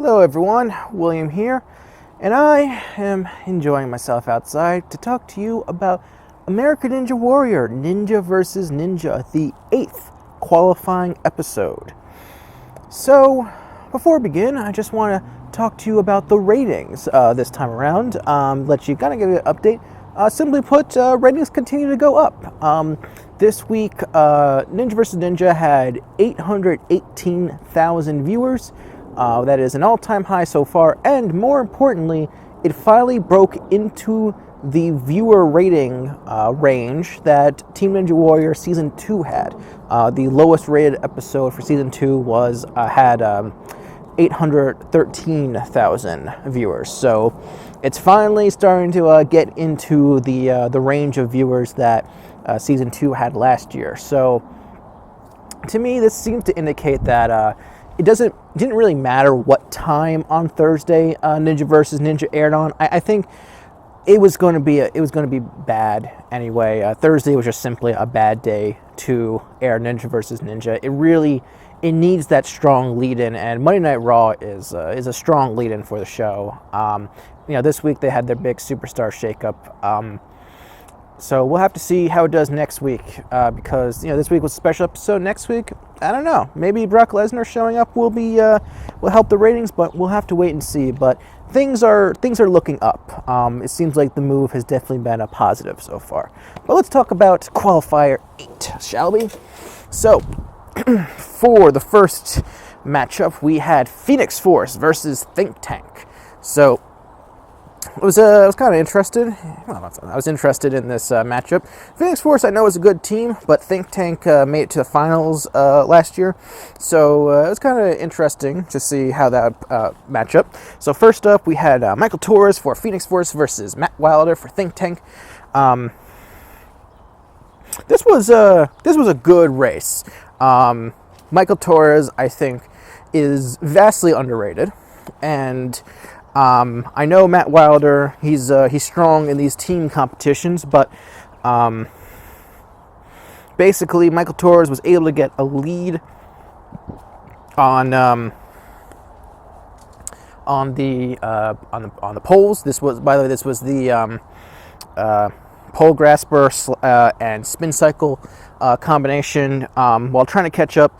Hello everyone, William here, and I am enjoying myself outside to talk to you about American Ninja Warrior, Ninja vs. Ninja, the 8th qualifying episode. So, before we begin, I just want to talk to you about the ratings this time around, let you kind of give you an update. Simply put, ratings continue to go up. This week, Ninja vs. Ninja had 818,000 viewers. That is an all-time high so far, and more importantly, it finally broke into the viewer rating range that Team Ninja Warrior Season 2 had. The lowest rated episode for Season 2 had 813,000 viewers. So it's finally starting to get into the range of viewers that Season 2 had last year. So to me, this seems to indicate that it didn't really matter what time on Thursday Ninja vs. Ninja aired on. I think it was going to be bad anyway. Thursday was just simply a bad day to air Ninja vs. Ninja. It needs that strong lead-in, and Monday Night Raw is a strong lead-in for the show. This week they had their big superstar shakeup. So we'll have to see how it does next week, because this week was a special episode. Next week, I don't know. Maybe Brock Lesnar showing up will help the ratings, but we'll have to wait and see. But things are looking up. It seems like the move has definitely been a positive so far. But let's talk about Qualifier 8, shall we? So for the first matchup, we had Phoenix Force versus Think Tank. So I was kind of interested. Well, I was interested in this matchup. Phoenix Force, I know, is a good team, but Think Tank made it to the finals last year, so it was kind of interesting to see how that match up. So first up, we had Michael Torres for Phoenix Force versus Matt Wilder for Think Tank. This was a good race. Michael Torres, I think, is vastly underrated, and I know Matt Wilder, he's strong in these team competitions, but basically Michael Torres was able to get a lead on the poles. This was the pole grasper and spin cycle combination. While trying to catch up,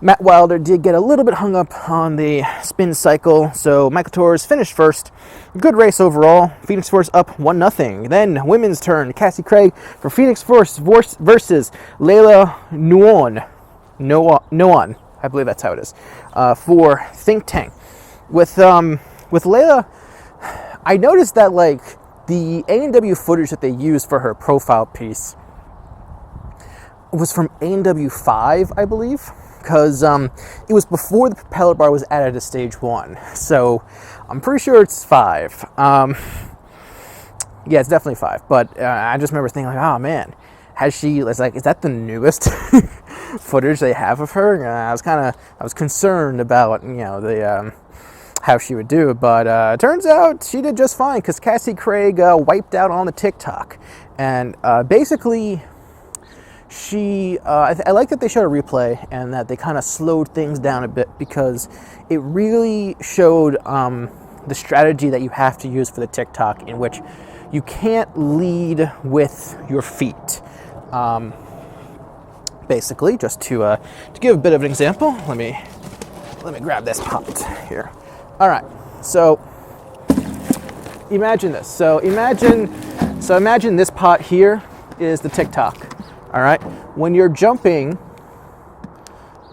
Matt Wilder did get a little bit hung up on the spin cycle, so Michael Torres finished first. Good race overall. Phoenix Force up 1-0. Then women's turn. Cassie Craig for Phoenix Force versus Leila Noone, I believe that's how it is, for Think Tank. With Leila, I noticed that the A&W footage that they used for her profile piece was from A&W 5, I believe. Because it was before the propeller bar was added to stage 1. So I'm pretty sure it's 5. Yeah, it's definitely 5. But I just remember thinking, oh man, is that the newest footage they have of her? I was concerned about, how she would do. But it turns out she did just fine, because Cassie Craig wiped out on the TikTok. And basically, I like that they showed a replay and that they kind of slowed things down a bit, because it really showed the strategy that you have to use for the TikTok, in which you can't lead with your feet. Basically, just to give a bit of an example, let me grab this pot here. All right, so imagine this. So imagine this pot here is the TikTok. All right, when you're jumping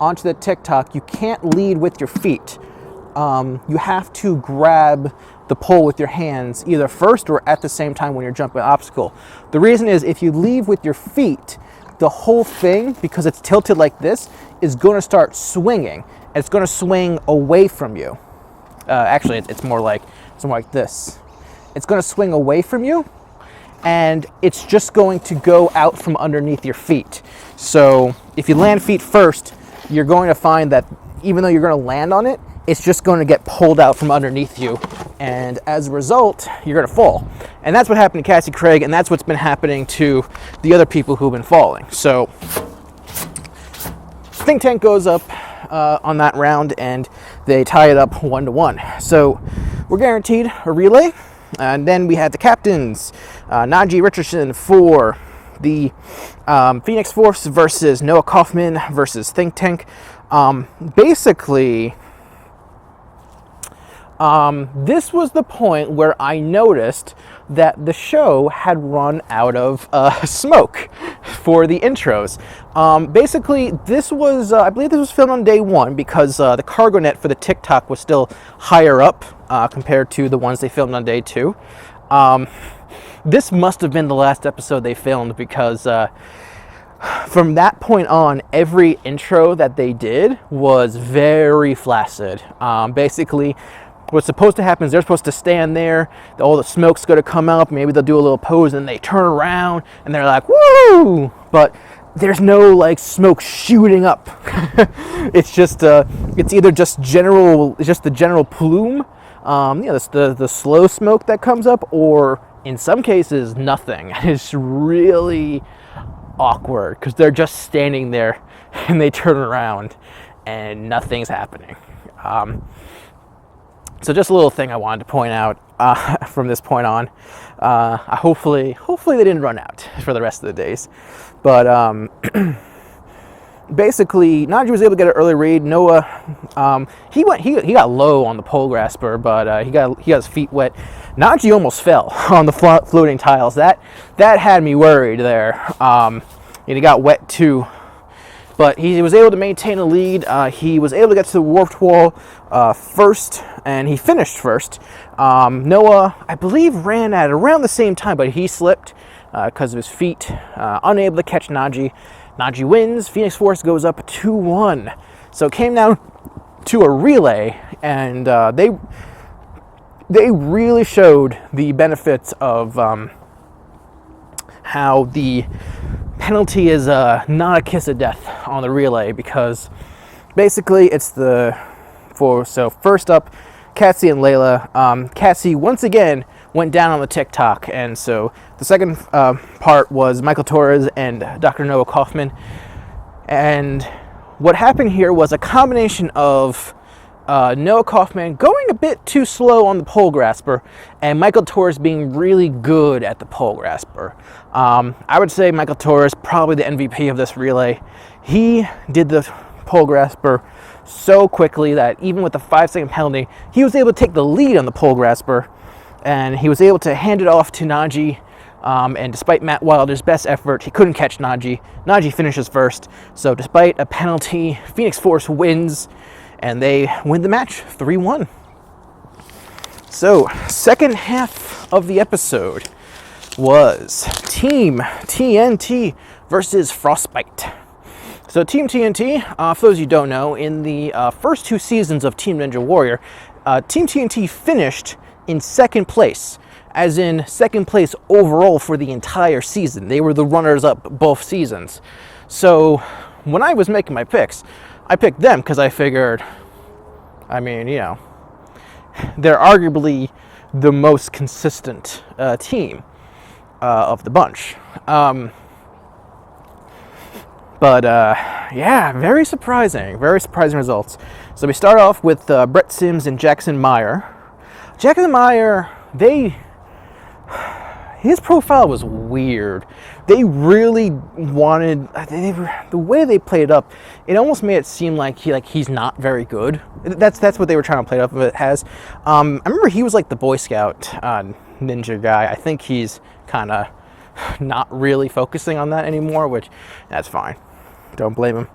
onto the TikTok, you can't lead with your feet. You have to grab the pole with your hands, either first or at the same time when you're jumping an obstacle. The reason is, if you leave with your feet, the whole thing, because it's tilted like this, is going to start swinging. It's going to swing away from you. Actually, it's more like this. It's going to swing away from you, and it's just going to go out from underneath your feet. So if you land feet first, you're going to find that even though you're going to land on it, it's just going to get pulled out from underneath you, and as a result, you're going to fall. And that's what happened to Cassie Craig, and that's what's been happening to the other people who've been falling. So Think Tank goes up on that round, and they tie it up 1-1. So we're guaranteed a relay. And then we had the captains, Najee Richardson for the Phoenix Force versus Noah Kaufman versus Think Tank. Basically, this was the point where I noticed that the show had run out of smoke for the intros. Basically, this was, I believe this was filmed on day one because the cargo net for the TikTok was still higher up compared to the ones they filmed on day two. This must have been the last episode they filmed because from that point on, every intro that they did was very flaccid. Basically, what's supposed to happen is they're supposed to stand there, all the smoke's going to come up, maybe they'll do a little pose, and they turn around, and they're like, woo! But there's no, like, smoke shooting up. It's just, it's either just the general plume, the slow smoke that comes up, or in some cases, nothing. It's really awkward, because they're just standing there, and they turn around, and nothing's happening. So just a little thing I wanted to point out from this point on. Hopefully they didn't run out for the rest of the days. But basically, Najee was able to get an early read. Noah, he got low on the pole grasper, but he got his feet wet. Najee almost fell on the floating tiles. That had me worried there. And he got wet too. But he was able to maintain a lead. He was able to get to the warped wall first, and he finished first. Noah, I believe, ran at around the same time, but he slipped because of his feet, unable to catch Najee. Najee wins. Phoenix Force goes up 2-1. So it came down to a relay, and they really showed the benefits of how the penalty is not a kiss of death on the relay, because basically it's so first up, Cassie and Leila. Cassie once again went down on the TikTok, and so the second part was Michael Torres and Dr. Noah Kaufman. And what happened here was a combination of Noah Kaufman going a bit too slow on the pole grasper, and Michael Torres being really good at the pole grasper. I would say Michael Torres probably the MVP of this relay. He did the pole grasper so quickly that even with the 5-second penalty, he was able to take the lead on the pole grasper, and he was able to hand it off to Najee. And despite Matt Wilder's best effort, he couldn't catch Najee. Najee finishes first. So despite a penalty, Phoenix Force wins, and they win the match 3-1. So, second half of the episode was Team TNT versus Frostbite. So Team TNT, for those you don't know, in the first two seasons of Team Ninja Warrior, Team TNT finished in second place, as in second place overall for the entire season. They were the runners-up both seasons. So when I was making my picks, I picked them because I figured, I mean, you know, they're arguably the most consistent team of the bunch. Yeah, very surprising results. So we start off with Brett Sims and Jackson Meyer. Jackson Meyer, his profile was weird. They really wanted, the way they played it up, it almost made it seem like he's not very good. That's what they were trying to play it up as. I remember he was like the Boy Scout ninja guy. I think he's kind of not really focusing on that anymore, which that's fine. Don't blame him.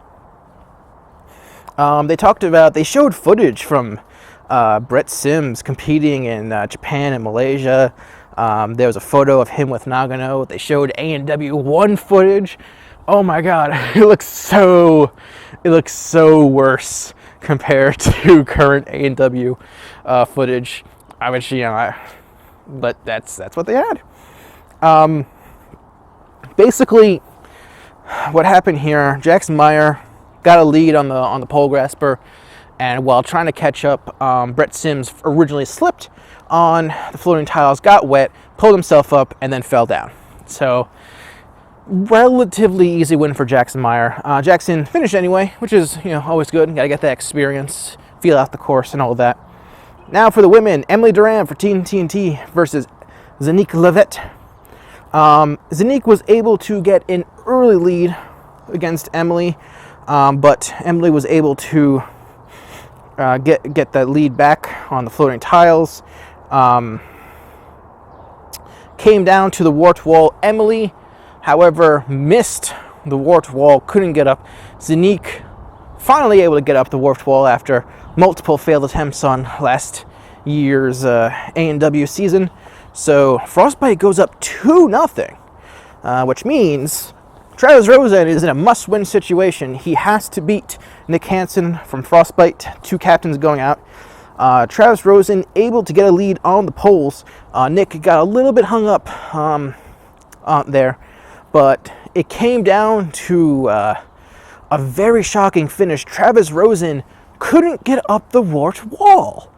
They showed footage from Brett Sims competing in Japan and Malaysia. There was a photo of him with Nagano. They showed A&W 1 footage. Oh my god, it looks so worse compared to current A&W footage. I wish, but that's what they had. Basically, what happened here? Jackson Meyer got a lead on the pole grasper, and while trying to catch up, Brett Sims originally slipped on the floating tiles, got wet, pulled himself up, and then fell down. So, relatively easy win for Jackson Meyer. Jackson finished anyway, which is always good. Got to get that experience feel out the course and all of that. Now for the women, Emily Durham for Team TNT versus Zhanique Lovett. Zhanique was able to get an early lead against Emily, but Emily was able to get that lead back on the floating tiles. Came down to the warped wall. Emily, however, missed the warped wall, couldn't get up. Zhanique finally able to get up the warped wall after multiple failed attempts on last year's A&W season. So Frostbite goes up 2-0, which means Travis Rosen is in a must-win situation. He has to beat Nick Hanson from Frostbite, 2 captains going out. Travis Rosen able to get a lead on the poles. Nick got a little bit hung up there, but it came down to a very shocking finish. Travis Rosen couldn't get up the warped wall.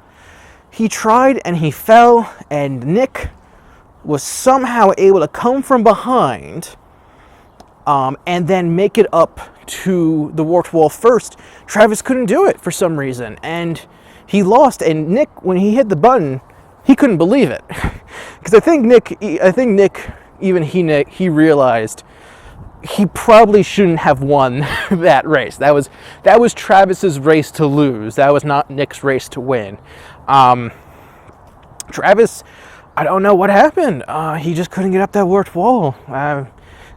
He tried and he fell, and Nick was somehow able to come from behind and then make it up to the warped wall first. Travis couldn't do it for some reason, and he lost. And Nick, when he hit the button, he couldn't believe it, because I think Nick realized he probably shouldn't have won that race. That was Travis's race to lose. That was not Nick's race to win. Travis, I don't know what happened. He just couldn't get up that warped wall.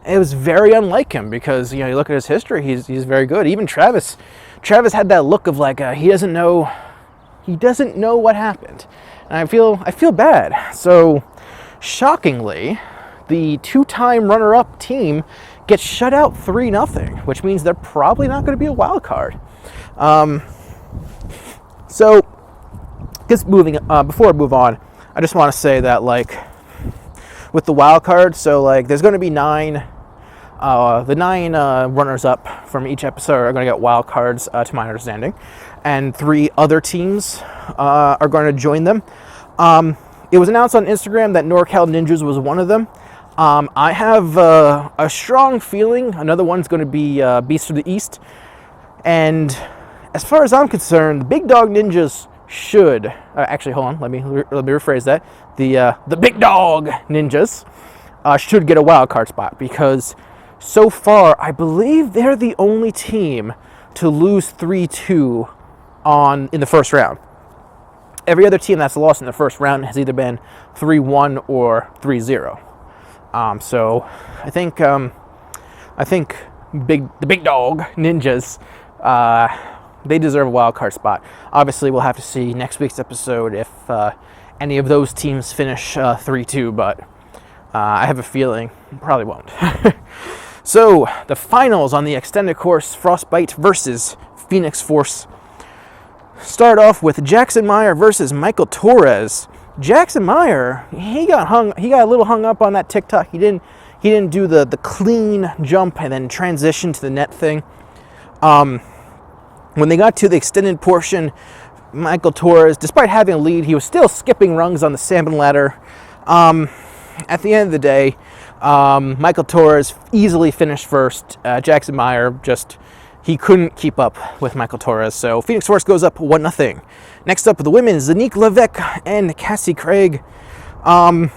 It was very unlike him, because you look at his history. He's very good. Even Travis had that look of like he doesn't know what happened, and I feel bad. So shockingly, the 2-time runner-up team gets shut out 3-0, which means they're probably not going to be a wild card. So just before I move on, I just want to say that with the wild card, so there's going to be 9. The 9 runners-up from each episode are going to get wild cards, to my understanding, and 3 other teams are going to join them. It was announced on Instagram that NorCal Ninjas was one of them. I have a strong feeling another one's going to be Beast of the East. And as far as I'm concerned, the Big Dog Ninjas should... actually, hold on. Let me rephrase that. The Big Dog Ninjas should get a wild card spot, because so far, I believe they're the only team to lose 3-2 in the first round. Every other team that's lost in the first round has either been 3-1 or 3-0. So I think the Big Dog Ninjas, they deserve a wild card spot. Obviously, we'll have to see next week's episode if any of those teams finish 3-2, but I have a feeling probably won't. So the finals on the extended course, Frostbite versus Phoenix Force, start off with Jackson Meyer versus Michael Torres. Jackson Meyer, he got a little hung up on that TikTok. He didn't do the clean jump and then transition to the net thing. When they got to the extended portion, Michael Torres, despite having a lead, he was still skipping rungs on the salmon ladder. At the end of the day, Michael Torres easily finished first. Jackson Meyer he couldn't keep up with Michael Torres, so Phoenix Force goes up 1-0. Next up, the women, Zhanique Lovett and Cassie Craig. Zhanique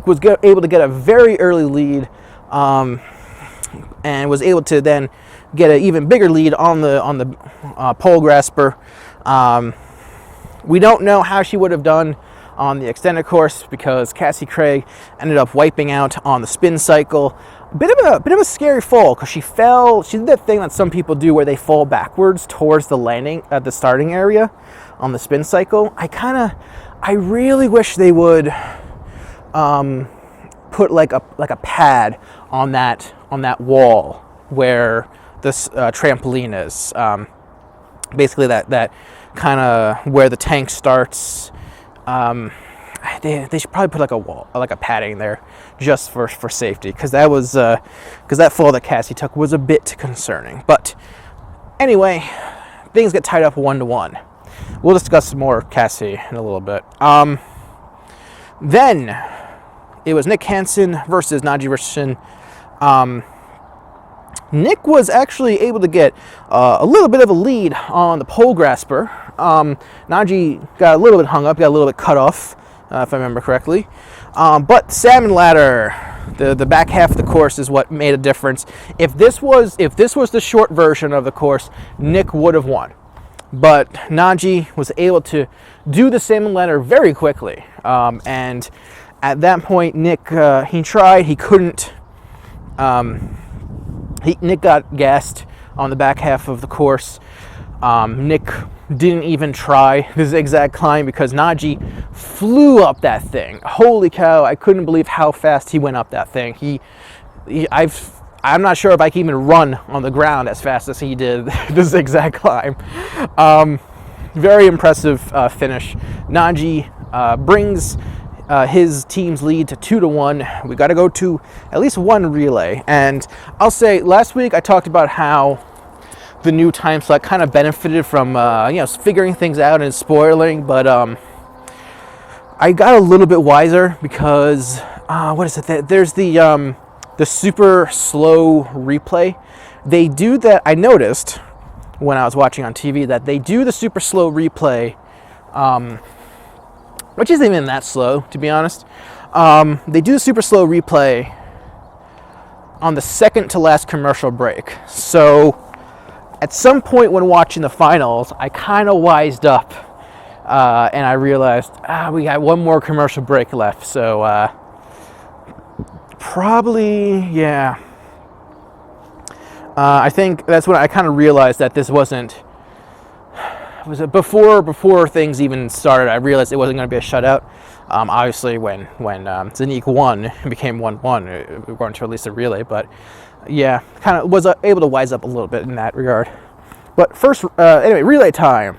was able to get a very early lead, and was able to then get an even bigger lead on the pole grasper. We don't know how she would have done on the extended course, because Cassie Craig ended up wiping out on the spin cycle. A bit of a scary fall, because she fell. She did that thing that some people do where they fall backwards towards the landing at the starting area on the spin cycle. I really wish they would put like a pad on that wall where this trampoline is. Basically that kind of where the tank starts. They should probably put like a padding there just for safety, because that fall that Cassie took was a bit concerning. But anyway, things get tied up 1-1. We'll discuss some more Cassie in a little bit. Then it was Nick Hanson versus Najee Richardson. Nick was actually able to get a little bit of a lead on the pole grasper. Najee got a little bit hung up, got a little bit cut off, if I remember correctly. But salmon ladder, the back half of the course is what made a difference. If this was the short version of the course, Nick would have won. But Najee was able to do the salmon ladder very quickly. And at that point, Nick, he tried, he couldn't. Nick got gassed on the back half of the course. Nick didn't even try the zigzag climb because Najee flew up that thing. Holy cow, I couldn't believe how fast he went up that thing. I'm not sure if I can even run on the ground as fast as he did the zigzag climb. Very impressive finish. Najee brings his team's lead to 2-1. We got to go to at least one relay. And I'll say, last week I talked about how the new time slot kind of benefited from figuring things out and spoiling, but I got a little bit wiser because what is it? There's the super slow replay. They do that. I noticed when I was watching on TV that they do the super slow replay. Which isn't even that slow, to be honest. They do the super slow replay on the second to last commercial break. So at some point when watching the finals, I kind of wised up and I realized we got one more commercial break left. So probably, yeah. I think that's when I kind of realized that this wasn't. Was it before things even started? I realized it wasn't going to be a shutout. Obviously, when Zhanique won, it became 1-1. We weren't to release a relay, but yeah, kind of was able to wise up a little bit in that regard. But first, anyway, relay time.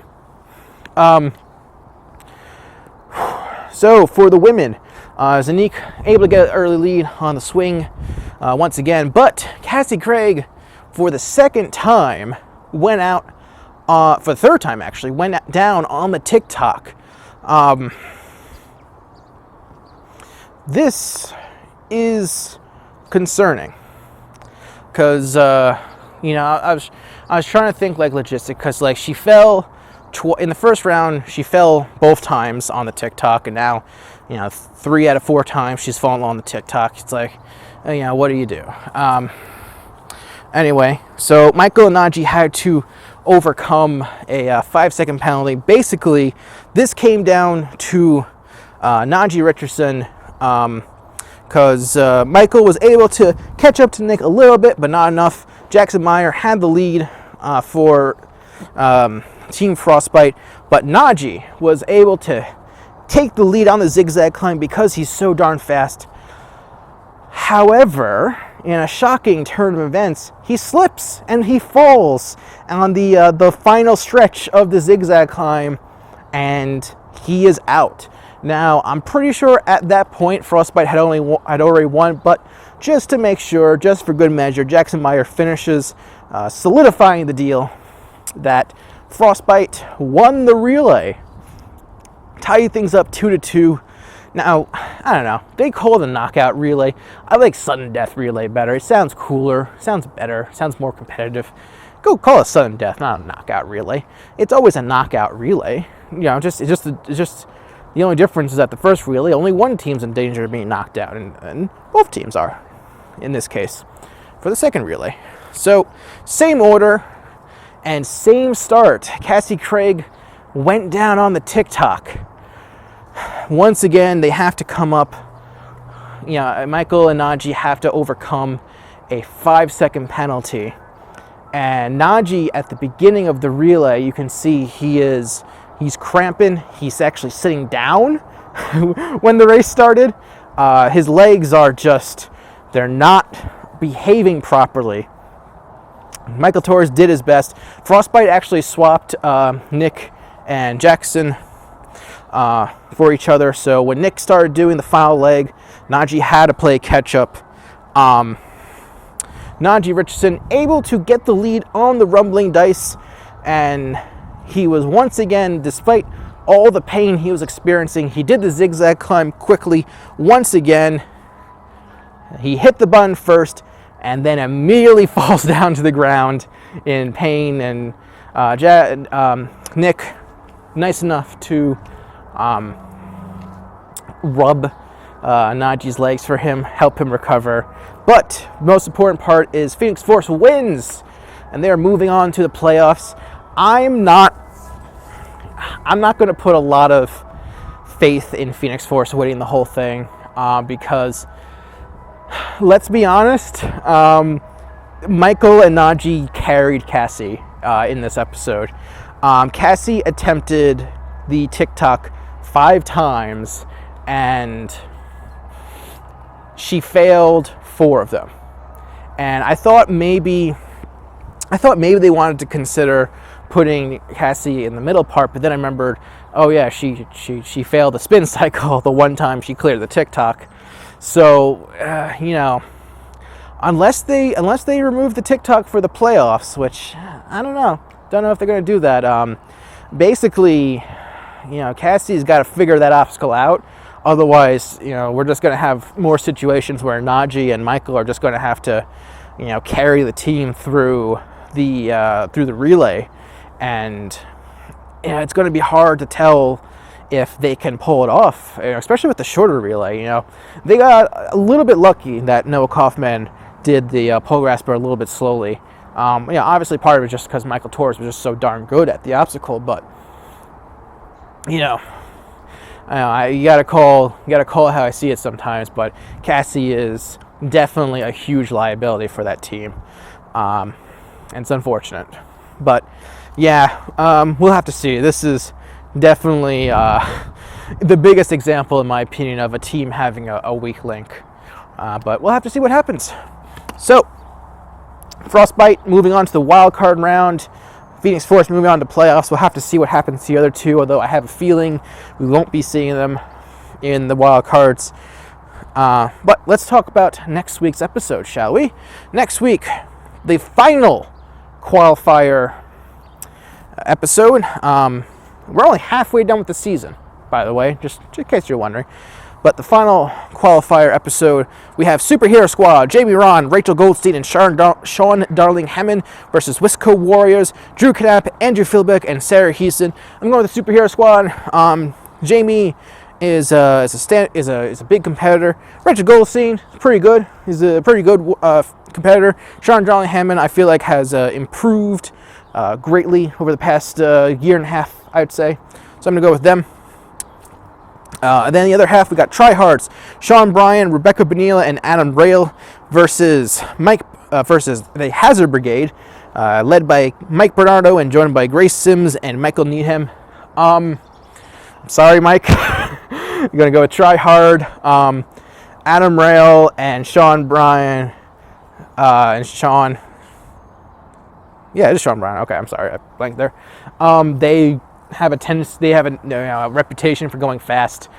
So for the women, Zhanique able to get an early lead on the swing once again, but Cassie Craig, for the second time, went out. For the third time, actually, went down on the TikTok. This is concerning because I was trying to think like logistic because like she fell in the first round. She fell both times on the TikTok, and now 3 out of 4 times she's fallen on the TikTok. It's like, what do you do? Anyway, so Michael and Najee had to overcome a 5-second penalty. Basically, this came down to Najee Richardson because Michael was able to catch up to Nick a little bit, but not enough. Jackson Meyer had the lead for Team Frostbite, but Najee was able to take the lead on the zigzag climb because he's so darn fast. However, in a shocking turn of events, he slips and he falls on the final stretch of the zigzag climb, and he is out. Now, I'm pretty sure at that point Frostbite had already won, but just to make sure, just for good measure, Jackson Meyer finishes, solidifying the deal that Frostbite won the relay, tied things up 2-2. Now, I don't know. They call it a knockout relay. I like sudden death relay better. It sounds cooler, sounds better, sounds more competitive. Go call it sudden death, not a knockout relay. It's always a knockout relay. Just the only difference is that the first relay, only one team's in danger of being knocked out, and both teams are, in this case, for the second relay. So, same order and same start. Cassie Craig went down on the TikTok. Once again, they have to come up. Michael and Najee have to overcome a 5-second penalty. And Najee, at the beginning of the relay, you can see he's cramping. He's actually sitting down when the race started. His legs are they're not behaving properly. Michael Torres did his best. Frostbite actually swapped Nick and Jackson for each other. So when Nick started doing the final leg, Najee had to play catch up. Najee Richardson able to get the lead on the rumbling dice, and he was once again, despite all the pain he was experiencing, he did the zigzag climb quickly once again. He hit the button first, and then immediately falls down to the ground in pain. And Nick, nice enough to rub Najee's legs for him, help him recover. But most important part is Phoenix Force wins, and they are moving on to the playoffs. I'm not going to put a lot of faith in Phoenix Force winning the whole thing because, let's be honest, Michael and Najee carried Cassie in this episode. Cassie attempted the TikTok 5 times, and she failed 4 of them. And I thought maybe they wanted to consider putting Cassie in the middle part, but then I remembered, oh yeah, she failed the spin cycle the one time she cleared the TikTok. So unless they remove the TikTok for the playoffs, which I don't know if they're going to do that. Basically, Cassie's got to figure that obstacle out. Otherwise, we're just going to have more situations where Najee and Michael are just going to have to, carry the team through the relay, and it's going to be hard to tell if they can pull it off, especially with the shorter relay. They got a little bit lucky that Noah Kaufman did the pole grasper a little bit slowly. Obviously part of it just because Michael Torres was just so darn good at the obstacle, but you gotta call how I see it sometimes. But Cassie is definitely a huge liability for that team, and it's unfortunate. But we'll have to see. This is definitely the biggest example, in my opinion, of a team having a weak link. But we'll have to see what happens. So, Frostbite moving on to the wild card round. Phoenix Force moving on to playoffs. We'll have to see what happens to the other two, although I have a feeling we won't be seeing them in the wild cards. But let's talk about next week's episode, shall we? Next week, the final qualifier episode. We're only halfway done with the season, by the way, just in case you're wondering. But the final qualifier episode, we have Superhero Squad, Jamie Ron, Rachel Goldstein, and Sean Darling Hammond versus Wisco Warriors, Drew Knapp, Andrew Philbeck, and Sarah Heason. I'm going with the Superhero Squad. Jamie is a big competitor. Rachel Goldstein is pretty good. He's a pretty good competitor. Sean Darling Hammond, I feel like, has improved greatly over the past year and a half, I'd say. So I'm going to go with them. And then the other half, we got Tryhards, Sean Bryan, Rebecca Benila, and Adam Rail versus the Hazard Brigade, led by Mike Bernardo and joined by Grace Sims and Michael Needham. I'm sorry, Mike. I'm going to go with Tryhard, Adam Rail, and Sean Bryan, and Sean. Yeah, it is Sean Bryan. Okay, I'm sorry, I blanked there. They have a reputation for going fast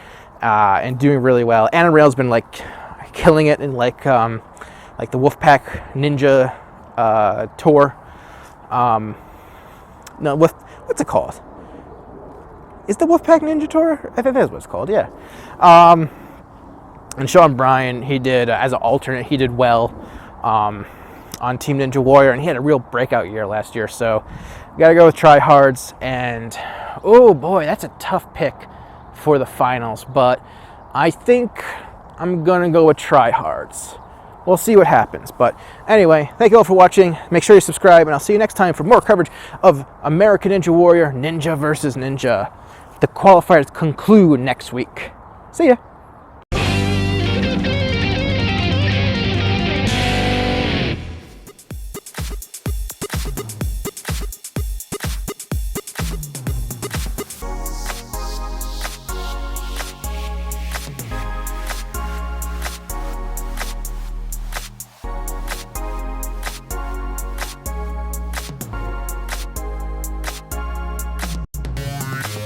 and doing really well. Adam Rail's been killing it in the Wolfpack Ninja tour. What's it called? Is the Wolfpack Ninja tour? I think that's what it's called. Yeah. And Sean Bryan, he did as an alternate. He did well on Team Ninja Warrior, and he had a real breakout year last year. So gotta go with Tryhards. And oh boy, that's a tough pick for the finals, but I think I'm gonna go with Tryhards. We'll see what happens. But anyway, thank you all for watching. Make sure you subscribe, and I'll see you next time for more coverage of American Ninja Warrior Ninja versus Ninja. The qualifiers conclude next week. See ya.